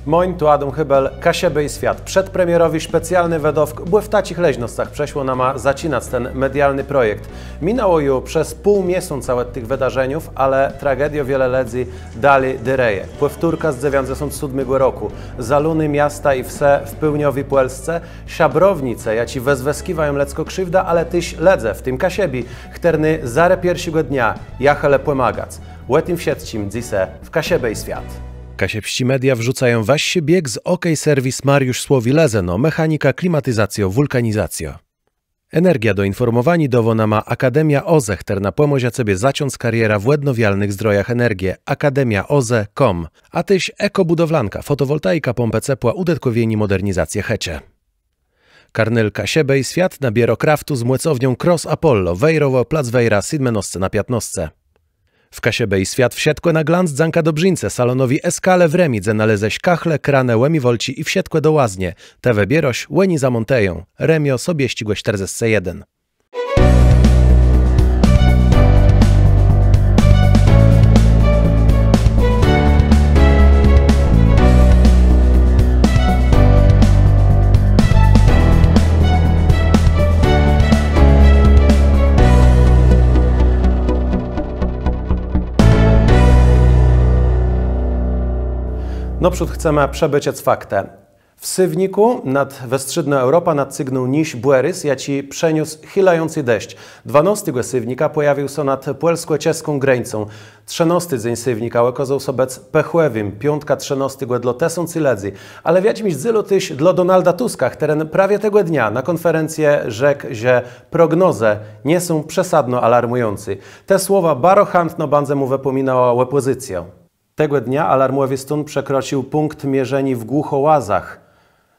Moin, tu Adam Hybel, Kasiebę i Świat. Przedpremierowy specjalny wedowk, bo w tacich leźnostach przeszło nam zaczynać ten medialny projekt. Minęło już przez pół miesiąca od tych wydarzeniów, ale tragedio wiele ledzi dalej dyreje. Powtórka z 1997 roku. Zaluny miasta i wse w pełniowej Polsce, szabrownice, jaci wezweskiwają lecko krzywda, ale tyś ledze, w tym Kasiebi, chterny zare pierwszego dnia, jachele pomagac. Łetim wsiedcim dzise w Kasiebę i Świat. Kasiepści media wrzucają waś bieg z OK Serwis Mariusz Słowi Lezeno, mechanika, klimatyzacjo, wulkanizacjo. Energia do informowani dowona ma Akademia OZE, chterna pomoże sobie zaciąć kariera w odnawialnych zdrojach energii, akademiaoze.com, a tyś ekobudowlanka, fotowoltaika, pompę ciepła, udetkowieni modernizację hecie. Karnyl Kasiebę i Świat na bierokraftu z młecownią Cross Apollo, Wejrowo, Plac Wejra, 17 na 15. W Kasiebę i Świat wsiedkłe na glanc dzanka dobrzyńce, salonowi Eskale w Remidze naleześ kachle, kranę, łemiwolci i wsiedkłe do łaznie. Te bieroś, łeni zamonteją. Remio sobie ścigłe 41. Naprzód chcemy przebyciec faktem. W Sywniku nad westrzydną Europa nadcygnął niś Błerys, jaci przeniósł chilający deszcz. 12 Sywnika pojawił się nad polsko-czeską granicą. 13 dzień Sywnika okazał się bec pechłewym, 5 13 dla tesący ledzy. Ale w jakimś zylu tyś dla Donalda Tuska, teren prawie tego dnia na konferencję rzekł, że prognozy nie są przesadno alarmujące. Te słowa baro chętno bandze mu wypominała opozycja. Tego dnia alarmowy stun przekroczył punkt mierzeni w Głuchołazach.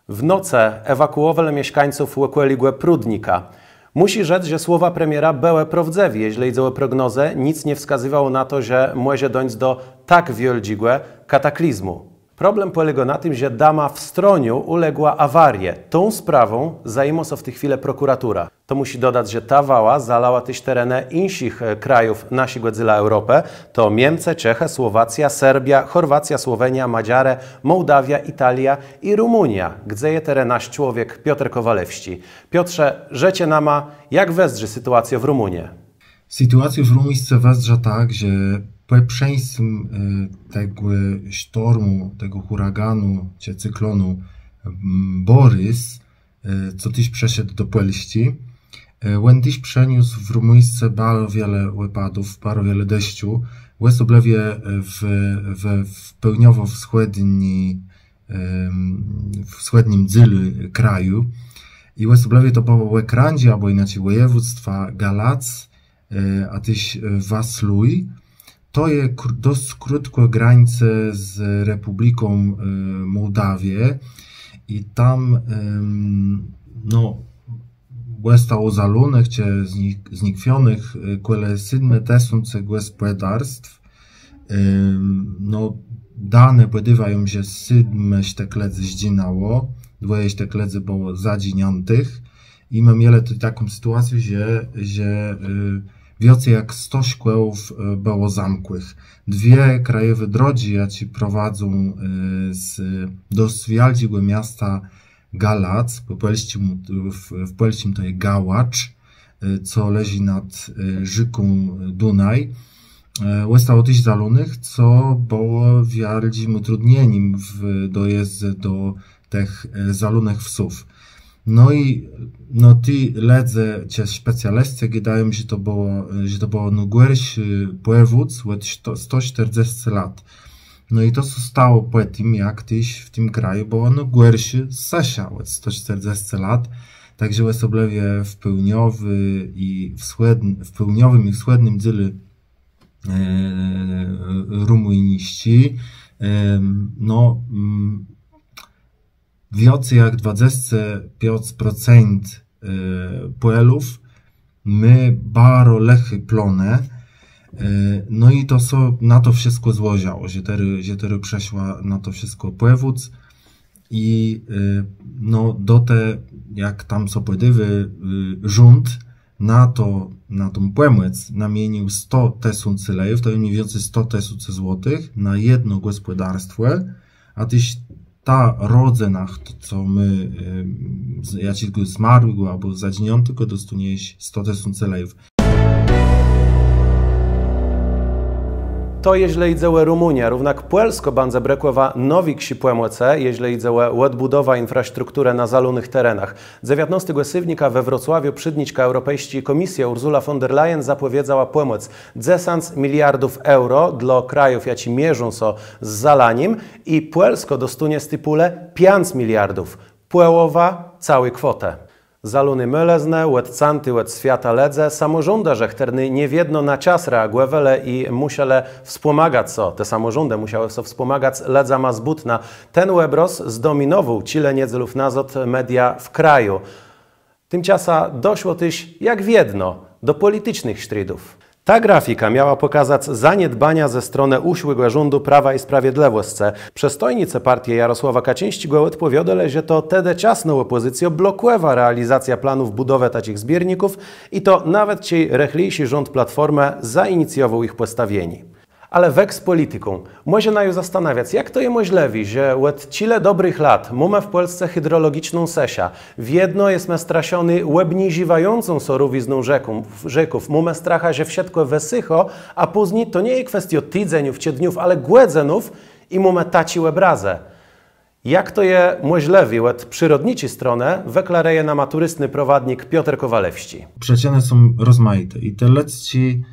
W noce ewakuowali mieszkańców Łekłeligłe Prudnika. Musi rzec, że słowa premiera były prawdziwe, jeśli idzie o prognozę, nic nie wskazywało na to, że może dojść do tak wielkiego kataklizmu. Problem polegał na tym, że dama w Stroniu uległa awarię. Tą sprawą zajmuje się w tej chwili prokuratura. To musi dodać, że ta wała zalała też tereny innych krajów naszego dziela Europy. To Niemcy, Czechy, Słowacja, Serbia, Chorwacja, Słowenia, Madziare, Mołdawia, Italia i Rumunia, gdzie jest teren nasz człowiek Piotr Kowalewści. Piotrze, rzecie nama, jak wesdrzy sytuację w Rumunii? Sytuację w Rumunii wesdrze tak, że po przejściu tego sztormu, tego huraganu czy cyklonu Borys, co tyś przeszedł do Polski, on tyś przeniósł w Rumuńsce bardzo wiele wypadów, bardzo wiele deszczu, особливо w południowo-wschodnim dzielu kraju. I особливо to było w Ekrandzie, albo inaczej województwa Galac, a tyś Vaslui. To jest dość krótko granice z Republiką Mołdawię i tam zostało zalonych czy znikwionych około 7,000 gospodarstw. Dane podawają, że 7 sztekledzy zdzinało, 2 sztekledzy było zadziniętych i mamy taką sytuację, że więcej jak 100 szkół było zamkłych. 2 krajowe drogi, jakie prowadzą do wielkiego miasta Galac, w polskim to jest Gałacz, co leży nad rzeką Dunaj, zostało też zalonych, co było wielkim utrudnieniem w dojazdzie do tych zalonych wsów. Ty ledze czy specjaliści gadają, że to było najgorszy powód od 140 lat. I to stało po tym, jak tyś w tym kraju było najgorszy sesia od 140 lat. Także особливо w południowym i wschodnim dzielu Rumuniści, więcej jak 25% Polów my bardzo lechy plone. I to na to wszystko złożyło, że tery przeszła na to wszystko powód i do te, jak tam są podywy, rząd na tą pomoc namienił 100 tysięcy lejów, to mniej więcej 100 tysięcy złotych na jedno gospodarstwo, a tyś ta rodzenach, to co my, jaci zmarłego albo zadziniątego dostanieś 100 tysięcy lejów. To jeźle idzełe Rumunia, równak Puelsko banze brekłowa nowi ksi płemłece, jeźle idzełe odbudowa infrastrukturę na zalonych terenach. 19 sywnika we Wrocławiu przydniczka Europejskiej Komisja Ursula von der Leyen zapowiedziała płemłec 10 miliardów euro dla krajów, jaci mierzą so z zalaniem i Puelsko dostunie stypule 5 miliardów. Płełowa całej kwotę. Zaluny mylezne, łedcanty, łed świata ledze, samorząda żechterny niewiedno na czas reagowele i musiały wspomagać so. Te samorządy musiały so wspomagać ledza ma zbutna. Ten łebros zdominował cile niedzelów nazot media w kraju. Tymczasem doszło też jak wiedno do politycznych sztrydów. Ta grafika miała pokazać zaniedbania ze strony uszłego rządu Prawa i Sprawiedliwości. Przestojnice partii Jarosława Kaczyńskiego odpowiadali, że to tedy ciasną opozycją blokuje realizacja planów budowy takich zbiorników i to nawet ci rechlejsi rząd Platformy zainicjował ich postawienie. Ale weks polityką może na ją zastanawiać, jak to je możliwe, że od tyle dobrych lat mamy w Polsce hydrologiczną sesia. W jedno jest straszony łebniziwającą sorowizną rzeków. Mamy stracha, że wszystko wysycho, a później to nie jest kwestia tydzeniów czy dniów, ale głedzenów i mamy taci łebrazę. Jak to je możliwe od przyrodniczej strony, weklaruje nam turystny prowadnik Piotr Kowalewski. Przyczyny są rozmaite i te lecci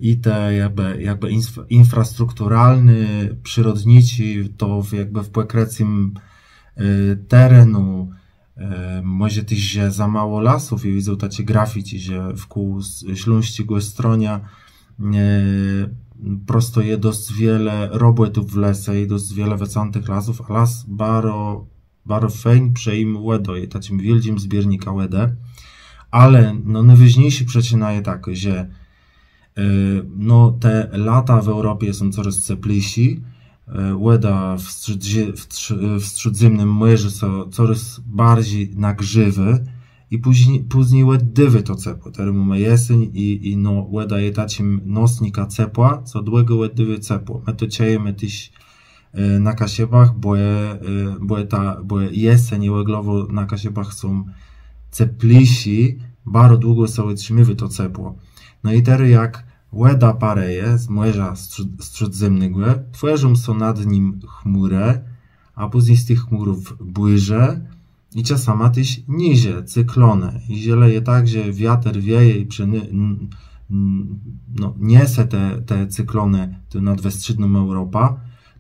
i te jakby infrastrukturalny, przyrodniczy, to jakby w płekrecim terenu, może też, że za mało lasów i widzą takie graffiti, że wkół śląskiego stronia prosto je dość wiele robotów w lesie i dość wiele wecantych lasów, a las bardzo fajnie przejmuje do takim wielkim zbiornika łedę, ale no najważniejsze przyczyna jest taka, że no, te lata w Europie są coraz cieplejsi, łeda w Śródziemnym Morzu są coraz bardziej nagrzywy i później łedywy to ciepło. Teraz mamy jesień i no, łeda jest takim nosnika ciepła, co długo łedywy ciepło. My to czujemy też na Kasiebach, bo jesień i łeglowo na Kasiebach są cieplejsi, bardzo długo są utrzymywy to ciepło. No i teraz jak łeda pareje z Morza Śródziemnego, tworzą są nad nim chmury, a później z tych chmurów błyże i czasami też niże, cyklony. I zieleje tak, że wiatr wieje i niesie te cyklony nad wschodnią Europą,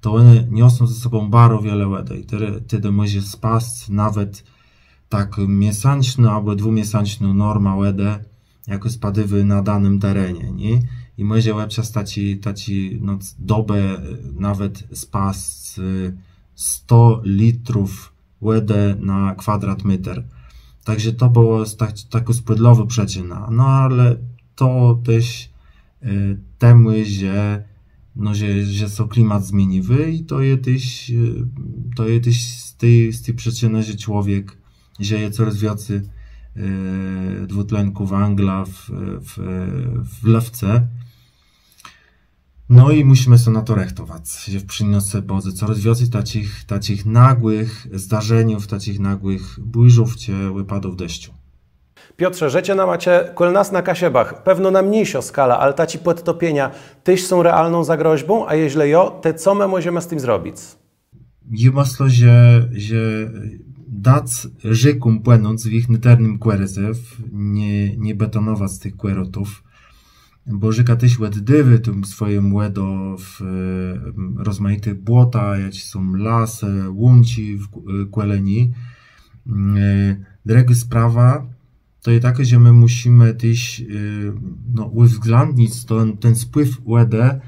to one niosą ze sobą bardzo wiele łedy. I wtedy może spaść nawet tak miesięczną albo dwumiesięczną norma łedy, jako spadywy na danym terenie, nie? I może lepsza taci no, dobę nawet spaść 100 litrów łedy na kwadrat metr. Także to było taka spłydlowa przyczyna. No ale to też temu, że są klimat zmieniwy i to jest też z tej przyczyny, że człowiek żyje coraz więcej dwutlenku węgla w lewce. No i musimy się na to rechtować, że w przyniosce bozy coraz więcej takich nagłych zdarzeniów, takich nagłych błyżów czy wypadów deszczu. Piotrze, życie na macie kol nas na Kasiebach, pewno na mniejsza skala, ale taci podtopienia też są realną zagroźbą, a jeśli jo, to co my możemy z tym zrobić? Ja myślę, że dać rzekom płynąc w ich niternym kwerezew, nie betonować z tych kwerotów, bo rzeka też łeddywy tym swoim łedo w rozmaitych błota, jak są lasy, łunci w kłeleni. Druga sprawa to jest taka, że my musimy też uwzględnić ten spływ łedę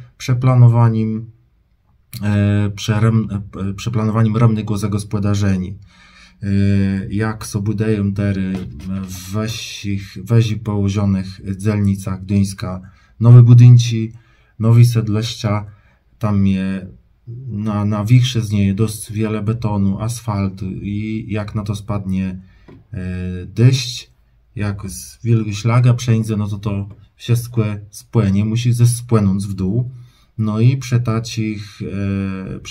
przeplanowaniem ramnego zagospodarzenia. Jak so budują tery w weźi położonych dzielnicach Gdyńska nowe budynki, nowe sedliszcza, tam je na większe z niej dość wiele betonu, asfaltu i jak na to spadnie deszcz, jak z wielkiego ślaga przejdzie, no to wszystko spłynie, musi spłynąć w dół. No i przy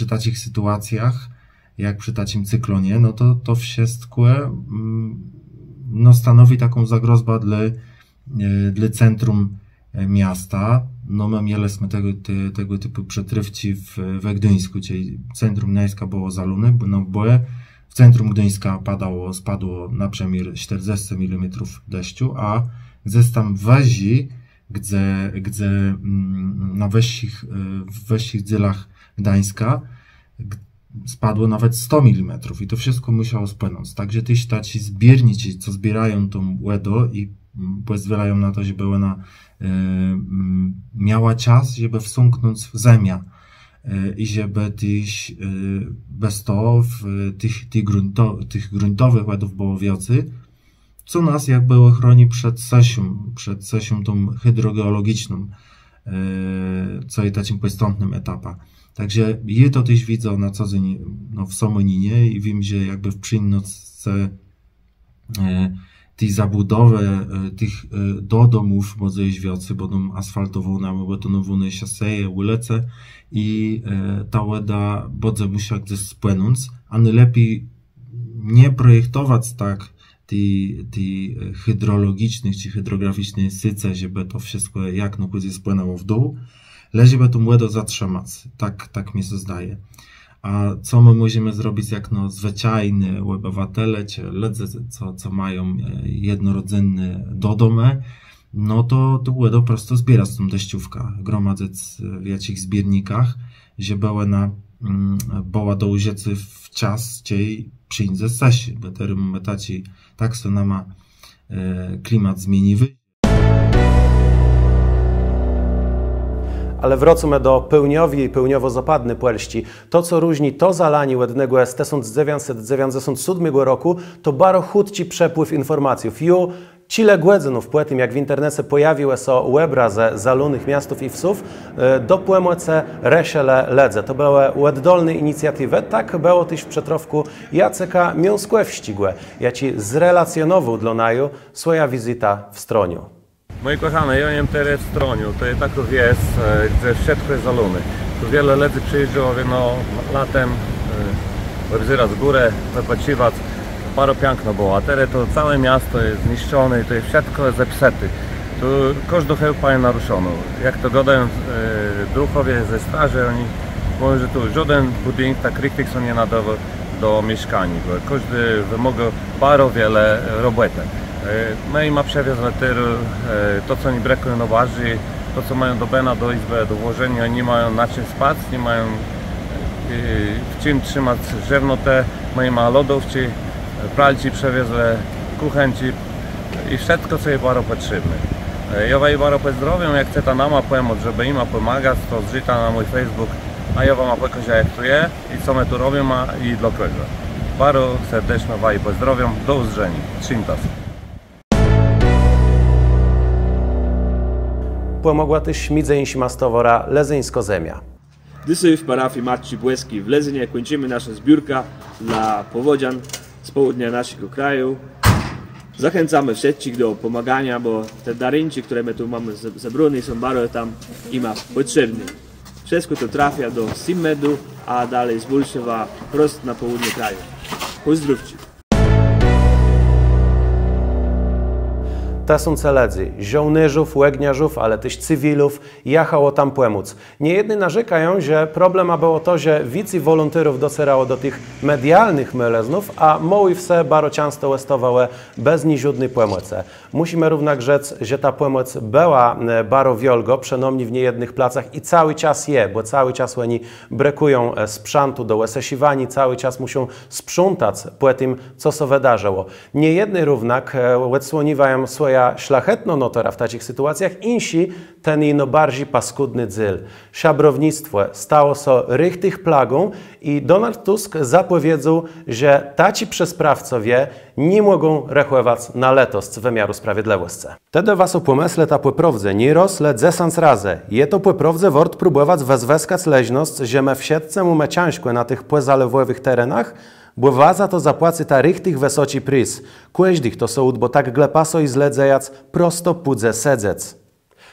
takich sytuacjach jak przy tacim cyklonie, no to wszystko no stanowi taką zagrozbę dla centrum miasta. No my mieliśmy tego typu przetrywci we Gdyńsku, czyli centrum Gdańska było zalone, no bo w centrum Gdyńska spadło na przemiar 40 mm deszczu, a gdzieś tam w Wezi, gdzie na wyższych dzielach Gdańska spadło nawet 100 mm i to wszystko musiało spłynąć. Także ci zbiernicy, co zbierają tą łodę i pozwalają na to, żeby ona miała czas, żeby wsąknąć w ziemię i żeby też bez to tych gruntowych ładów było więcej, co nas jakby chroni przed sesją tą hydrogeologiczną, co jest takim podstępnym etapem. Także je to też widzę na co dzień no, w Somoninie i wiem, że jakby w przyjemności tej zabudowy tych do domów młodej wiocy będą asfaltowane, betonowane szaseje, ulice i ta woda będzie musiała gdzieś spłynąć, a najlepiej nie projektować tak tej hydrologicznych czy hydrograficznych syce, żeby to wszystko jak najbardziej spłynęło w dół, ale żeby tą wodę zatrzymać. Tak mi się zdaje. A co my możemy zrobić jak no zwyczajne obywatele, czy ludzie, co mają jednorodzinne domy, no to wodę po prostu zbierać tą deszczówkę, gromadzić w jakichś zbiornikach, żeby ona była do użycia w czas, czyli przyjdzie sesji, bo teraz tak się nama klimat zmieniły. Ale wrócimy do pełniowi i pełniowo-zapadny Polści. To, co różni to zalanie ładnego z 1997 roku, to bardzo chudci przepływ informacji. Ju Chile głedzynów po tym, jak w internecie pojawiły się obrazy zalonych miastów i wsów, dopłynęły reszele ledze. To były oddolne inicjatywy. Tak było też w przetrowku Jaceka Miąskłe-Wścigłe. Ja ci zrelacjonował dla naju swoja wizyta w Stroniu. Moi kochane, ja jem teraz w Stroniu. To jest taki wieś, gdzie wszystko jest zalone. Tu wiele ledzy przyjeżdżało no, latem, wybzyra z górę, wypoczywać. Bardzo piękno było, a teraz to całe miasto jest zniszczone i to jest wszystko jest zepsute. Tu każdą chełpa jest naruszoną. Jak to gadają duchowie ze straży, oni mówią, że tu żaden budynek tak richtig są nie nadawał do mieszkań, bo każdy wymaga bardzo wiele roboty. My im przewiozły to co oni brakują na barzy, to co mają do bena, do izby, do włożenia, nie mają na czym spać, nie mają w czym trzymać żewnotę, my ma lodowci, pralci przewiozły, kuchenci i wszystko co jest bardzo potrzebne. Ja wam bardzo pozdrowiam, jak chce ta nama pomóc, żeby im pomagać, to zrzuca na mój Facebook, a ja wam pokażę jak tu jest i co my tu robimy i dla kogo. Bardzo serdecznie wam pozdrowiam, do usłyszenia. Trzymtas. Pomogła też Midzeńsima Stowora Lezyńsko-Zemia. Dzisiaj w parafii Matki Błeskiej w Lezynie kończymy naszą zbiórkę dla powodzian z południa naszego kraju. Zachęcamy wszystkich do pomagania, bo te darynki, które my tu mamy zebrane, są bardzo tam im potrzebne. Wszystko to trafia do Simmedu, a dalej z Bulszewa prosto na południe kraju. Pozdrówcie! To są celedzy, żołnierzów, łegniarzów, ale też cywilów, jechało tam pomóc. Niejedni narzekają, że problem było to, że więcej wolontyrów docierało do tych medialnych meleznów, a mały wse bardzo często westowały bez niżudnej pomocy. Musimy również rzec, że ta pomoc była bardzo wielgo, przenomni w niejednych placach i cały czas je, bo cały czas oni brakują sprzętu do łesesiwani, cały czas muszą sprzątać po tym, co się wydarzyło. Niejedni równak odsłoniwają swoje szlachetną notora w takich sytuacjach, insi ten ino bardziej paskudny dzyl. Szabrownictwo stało się rychtych plagą i Donald Tusk zapowiedział, że taci przesprawcowie nie mogą rechować na letost wymiaru sprawiedliwości. Wtedy was o pomysle ta płyprowdze nie rosle dzesans razy. Je to płyprowdze wort próbować wezweskać leźnost, że me wsiedce mu meciańskłe na tych płezalewowych terenach, bo waza to zapłaci ta rychtych wesoci prys. Kłeźdich to są, bo tak glepaso i zledzejac prosto pudze sedzec.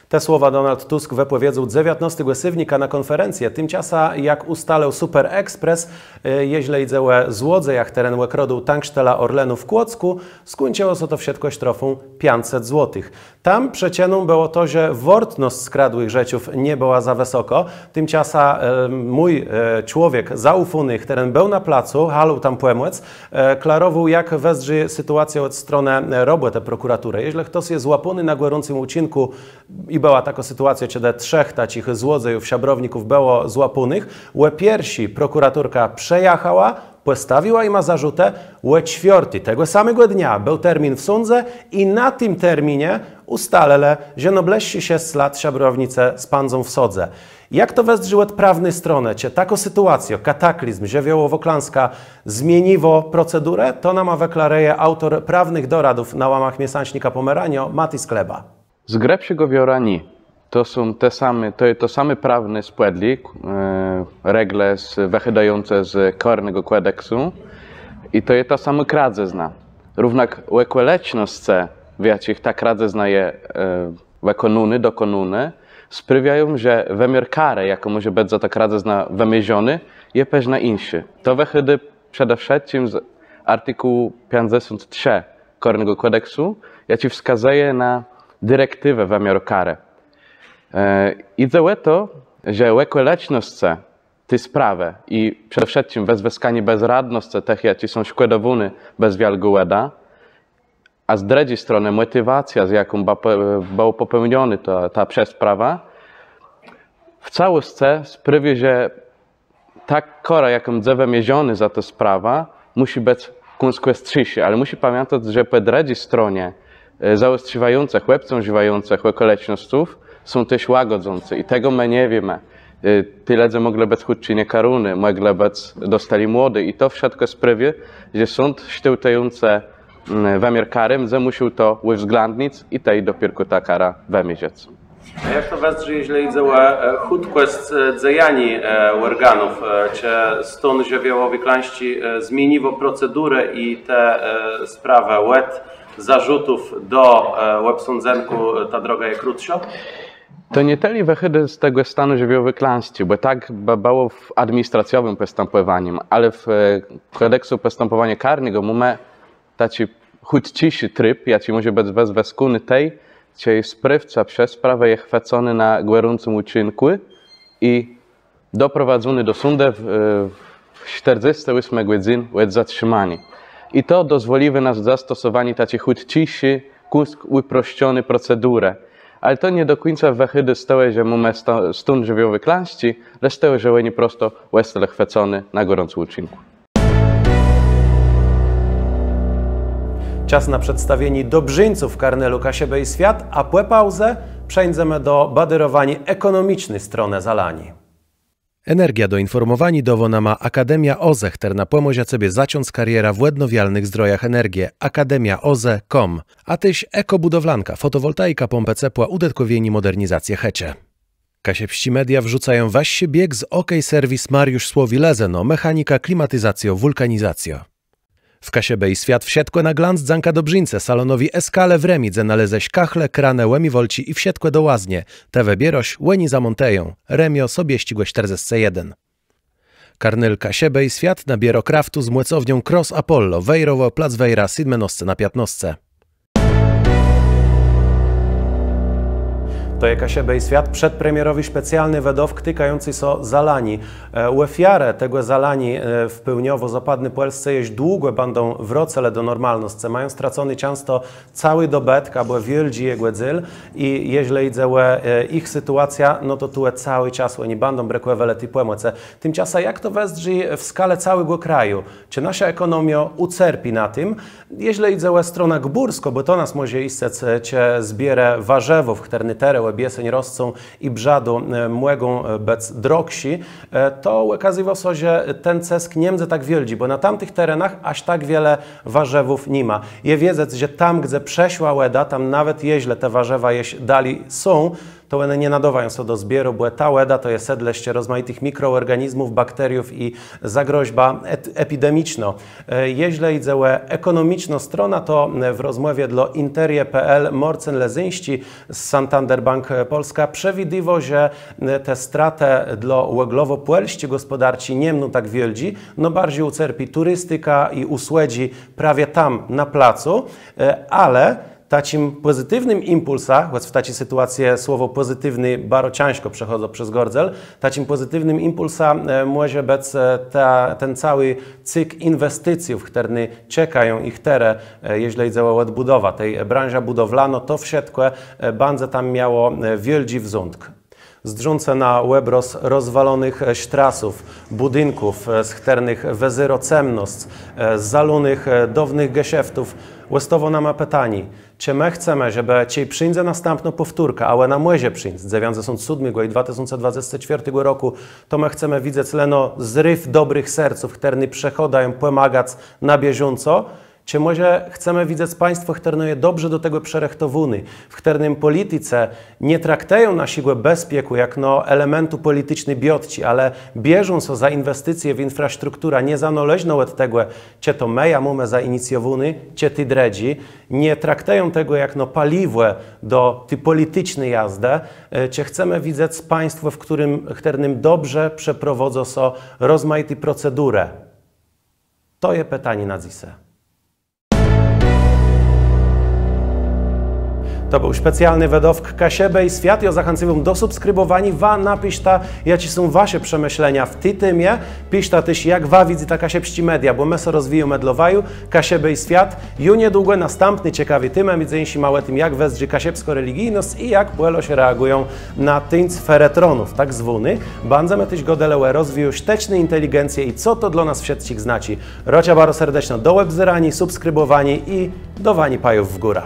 Te słowa Donald Tusk wypowiedział 19 sywnika na konferencję. Tymczasem, jak ustalał Super Express, jeśli idzie o złodziejach teren łekrodu tankstela Orlenu w Kłodzku, skończyło się to wszystko sztrofą 500 zł. Tam przecieną było to, że wartość skradłych rzeczów nie była za wysoko. Tymczasem mój człowiek zaufany, który był na placu, halał tam płemłec, klarował, jak wezrzy sytuacja od strony roboty prokuratury. Jeśli ktoś jest złapany na gorącym uczynku i była taka sytuacja, kiedy 3 takich złodziejów, siabrowników było złapanych, pierwsi prokuraturka przejechała, postawiła im zarzutę, 4 tego samego dnia był termin w sądzie i na tym terminie ustalele, że nobleści 6 lat siabrownice spędzą w sodze. Jak to wezrzy od prawnej strony? Czy taką sytuację, kataklizm, żywiołowo-klanska zmieniło procedurę? To nam wyklaruje autor prawnych doradów na łamach miesięcznika Pomeranio, Mati Skleba. Z grepszego wiorani to są to same prawne spłedli, regle wychydające z karnego kodeksu i to jest ta sama kradzezna. Równak łekoleczność, w jakich ta kradzezna jest wykonany, dokonany, sprawiają, że wymiar kary, jaką może być za ta kradzezna wymierzony, jest pewna inszy. To wychydy przede wszystkim z artykułu 53 karnego kodeksu, jaki wskazuje na dyrektywę wymiaru kary. Idzie o to, że łekoleczność tej sprawy i przede wszystkim wezwyskanie bezradności tych, jakie są szkodowane bez wielkiego łeda, a z drugiej strony motywacja, z jaką była popełniona ta przesprawa, w całości sprawia, że ta kara, jaką jest wymierzona za tę sprawę, musi być konsekwentniejsza, ale musi pamiętać, że po drugiej stronie zaostrzywających, łebcą żywających łekolecznościów są też łagodzące i tego my nie wiemy. Te ludzie mogli być chudczynie karuny, mogli być dostali młody i to wszystko sprawia, że sąd kształtujący wymiar kary musiał to uwzględnić i tej dopiero ta kara wymierzyć. A jak to wezrzy, jeśli idzie o chudkość dzejani organów? Czy stąd żywiołowi klaści zmieniło procedurę i te sprawy łeb zarzutów do łebsądzenku ta droga jest krótsza? To nie tyle wychody z tego stanu żywiołowej klęski, bo tak było w administracjowym postępowaniu, ale w kodeksu postępowania karnego mamy taki chudniejszy tryb, jaki może być wezweskony tej, gdzie sprawca przez sprawę jest chwycony na gorącym uczynku i doprowadzony do sądu w 48 godzin od zatrzymania. I to dozwoliło nas zastosowanie takiej chudniejszej, uproszczonej procedury. Ale to nie do końca wychody z tego, że mamy stan żywiołowej klęski, lecz z tego, że oni prosto zostali chwycony na gorącym uczynku. Czas na przedstawienie dobrzyńców karnelu Kasiebę i Świat, a po pauze przejdziemy do badyrowania ekonomicznej strony zalani. Energia do informowania dowo ma Akademia OZE, która pomoże sobie zacząć karierę w odnawialnych zdrojach energii. akademiaoze.com. A tyś ekobudowlanka, fotowoltaika, pompę ciepła, udatkowienie, modernizację hecie. Kasiepści media wrzucają waś bieg z OK Serwis Mariusz Słowi Lezeno, mechanika, klimatyzacjo, wulkanizacjo. W Kasiebę i Świat wsiedkłe na glanc dzanka dobrzyńce, salonowi Eskale w Remidze naleześ kachle, kranę, łemi wolci i wsiedkłe do łaznie. Te wybieroś, łeni zamonteją. Remio sobie ścigłe 41. Karnyl Kasiebę i Świat na bierokraftu z młecownią Cross Apollo, Wejrowo, plac Wejra, 7 na 15. To jest Kasiebę i Świat przedpremierowy specjalny wedowk tykający so zalani. Ofiarę tego zalani w pełniowo-zapadnej Polsce jeść długo będą wracale do normalności. Mają stracony często cały dobetek, albo wielgi jego dzyl i jeśli idzie o ich sytuacja, no to tu cały czas oni będą brakuje i pomocy. Tymczasem jak to wezrzy w skalę całego kraju? Czy nasza ekonomia ucierpi na tym? Jeśli idzie o stronę górsko, bo to nas może istnieć, czy zbierę warzewów, które bieseń roscą i brzadu młegą bez drogsi, to okazywało się, że ten cesk nie będzie tak wielki, bo na tamtych terenach aż tak wiele warzewów nie ma. Je wiedzieć, że tam, gdzie przeszła łeda, tam nawet jeśli te warzewa dali są, to one nie nadawają się do zbioru, bo ta łeda to jest sedleście rozmaitych mikroorganizmów, bakteriów i zagroźba epidemiczna. Jeśli idzie o ekonomiczną stronę, to w rozmowie dla Interie.pl Morcen Lezyńści z Santander Bank Polska przewidywał, że te straty dla łeglowo-płelści gospodarci nie będą tak wielkie, no bardziej ucierpi turystyka i usłudzi prawie tam na placu, ale takim pozytywnym impulsa, choć w takiej sytuacji słowo pozytywny bardzo ciężko przechodzą przez gordzel, takim pozytywnym impulsa może być ten cały cykl inwestycji, które czekają ich tere, jeśli idzie o odbudowę tej branży budowlano, to wszystko bardzo tam miało wielki wzrąd. Zdrzące na łebros rozwalonych sztrasów, budynków, z których wezyro cemnost, zalunych dawnych geszeftów, łostowo nam pytanie, czy my chcemy, żeby ciej przyjdzie następna powtórka, ale na młyzie przyjdzie, 1907 i 2024 roku, to my chcemy widzieć leno zryw dobrych serców, które przechodają pomagać na bieżąco, czy może chcemy widzieć państwo, które je dobrze do tego przerechtowuny, w którym polityce nie traktują naszego bezpieku jak elementu politycznej biotci, ale bierzą się za inwestycje w infrastrukturę niezależną od tego, czy to my mamy zainicjowany, czy ty dredzi, nie traktują tego jak paliwo do tej politycznej jazdy, czy chcemy widzieć państwo, w którym dobrze przeprowadzą się rozmaite procedury. To jest pytanie na dzisiaj. To był specjalny wedowk Kasiebej Świat. Ja zachęcam do subskrybowania. Napiszcie, jakie są wasze przemyślenia w tej temie. Piszcie też, jak widzi ta Kasiebści media, bo my się rozwijamy dla waju. Kasiebej Świat. Już niedługo następny ciekawy temat, między innymi małe tym, jak wezdzie kasiebsko religijność i jak płelo się reagują na tyńc feretronów, tak zwany. Będziemy też godelełe rozwijać sztuczną inteligencję i co to dla nas wszystkich znaczy. Rocia bardzo serdecznie do webzerani, subskrybowanie i do wani pajów w górę.